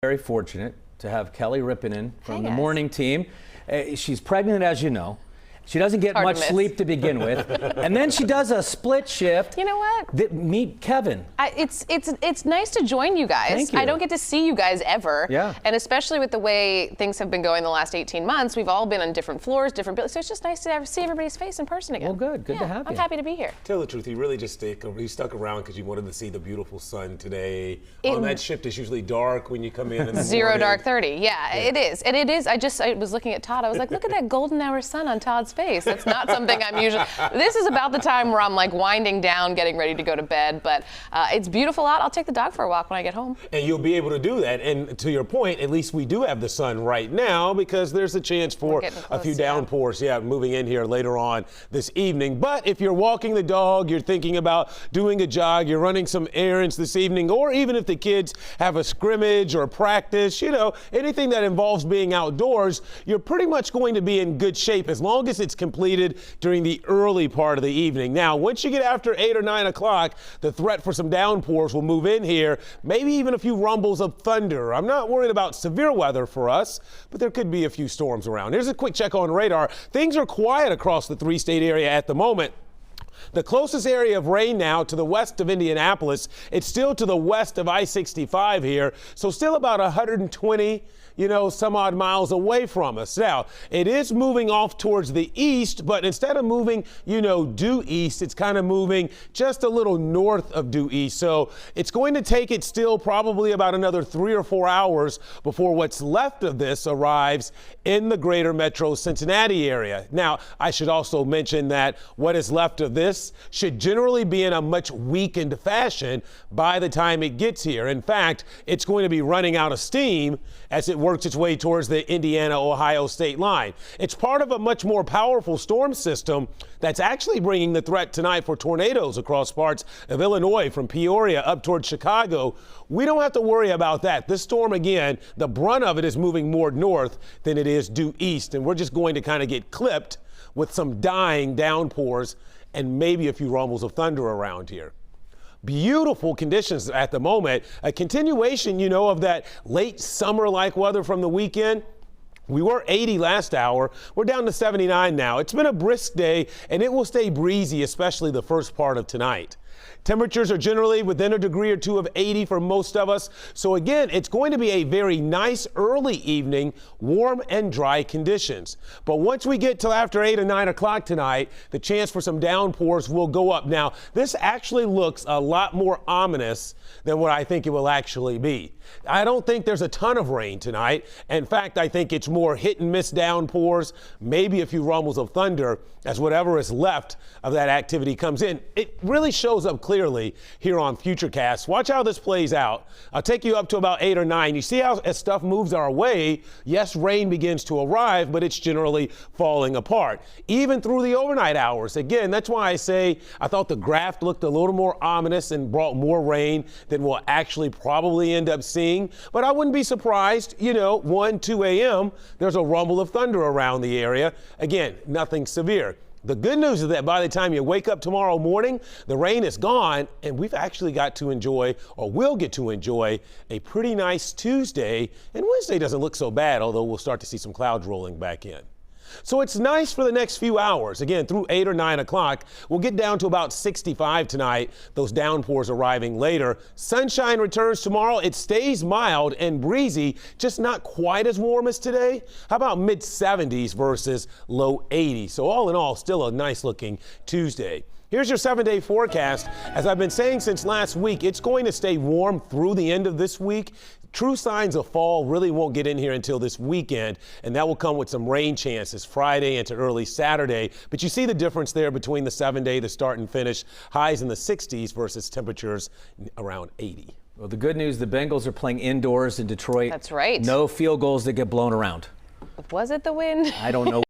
Very fortunate to have Kelly Rippinen from Hey, the guys. morning team. She's pregnant, as you know. She doesn't get much sleep to begin with, and then she does a split shift. You know what? Meet Kevin. It's nice to join you guys. Thank you. I don't get to see you guys ever. Yeah. And especially with the way things have been going the last 18 months, we've all been on different floors, different buildings. So it's just nice to see everybody's face in person again. Well, good. Good to have you. I'm happy to be here. Tell the truth, you really just stuck around because you wanted to see the beautiful sun today. On that shift, it's usually dark when you come in the Zero morning. dark 30. Yeah, it is. And it is. I was looking at Todd. I was like, look at that golden hour sun on Todd's face. That's not something I'm usually. This is about the time where I'm like winding down, getting ready to go to bed. But it's beautiful out. I'll take the dog for a walk when I get home. And you'll be able to do that. And to your point, at least we do have the sun right now because there's a chance for a few downpours, moving in here later on this evening. But if you're walking the dog, you're thinking about doing a jog, you're running some errands this evening, or even if the kids have a scrimmage or practice, anything that involves being outdoors, you're pretty much going to be in good shape as long as it's completed during the early part of the evening. Now, once you get after 8 or 9 o'clock, the threat for some downpours will move in here, maybe even a few rumbles of thunder. I'm not worried about severe weather for us, but there could be a few storms around. Here's a quick check on radar. Things are quiet across the three-state area at the moment. The closest area of rain now to the west of Indianapolis, it's still to the west of I-65 here, so still about 120 some odd miles away from us. Now, it is moving off towards the east, but instead of moving, due east, it's kind of moving just a little north of due east. So it's going to take it still probably about another 3 or 4 hours before what's left of this arrives in the greater metro Cincinnati area. Now, I should also mention that what is left of this should generally be in a much weakened fashion by the time it gets here. In fact, it's going to be running out of steam as it works its way towards the Indiana-Ohio state line. It's part of a much more powerful storm system that's actually bringing the threat tonight for tornadoes across parts of Illinois from Peoria up towards Chicago. We don't have to worry about that. This storm, again, the brunt of it is moving more north than it is due east, and we're just going to kind of get clipped with some dying downpours and maybe a few rumbles of thunder around here. Beautiful conditions at the moment. A continuation, of that late summer-like weather from the weekend. We were 80 last hour. We're down to 79 now. It's been a brisk day, and it will stay breezy, especially the first part of tonight. Temperatures are generally within a degree or two of 80 for most of us. So again, it's going to be a very nice early evening, warm and dry conditions. But once we get till after 8 or 9 o'clock tonight, the chance for some downpours will go up. Now, this actually looks a lot more ominous than what I think it will actually be. I don't think there's a ton of rain tonight. In fact, I think it's more hit and miss downpours, maybe a few rumbles of thunder as whatever is left of that activity comes in. It really shows up clearly here on Futurecast. Watch how this plays out. I'll take you up to about 8 or 9. You see how as stuff moves our way, yes, rain begins to arrive, but it's generally falling apart. Even through the overnight hours. Again, that's why I say I thought the graph looked a little more ominous and brought more rain than we'll actually probably end up seeing. But I wouldn't be surprised, 1, 2 a.m., there's a rumble of thunder around the area. Again, nothing severe. The good news is that by the time you wake up tomorrow morning, the rain is gone, and we've actually got to enjoy, or will get to enjoy, a pretty nice Tuesday. And Wednesday doesn't look so bad, although we'll start to see some clouds rolling back in. So it's nice for the next few hours. Again, through 8 or 9 o'clock, we'll get down to about 65 tonight, those downpours arriving later. Sunshine returns tomorrow. It stays mild and breezy, just not quite as warm as today. How about mid-70s versus low 80s? So all in all, still a nice looking Tuesday. Here's your 7-day forecast. As I've been saying since last week, it's going to stay warm through the end of this week. True signs of fall really won't get in here until this weekend, and that will come with some rain chances Friday into early Saturday. But you see the difference there between the 7-day, the start and finish, highs in the 60s versus temperatures around 80. Well, the good news, the Bengals are playing indoors in Detroit. That's right. No field goals that get blown around. Was it the wind? I don't know.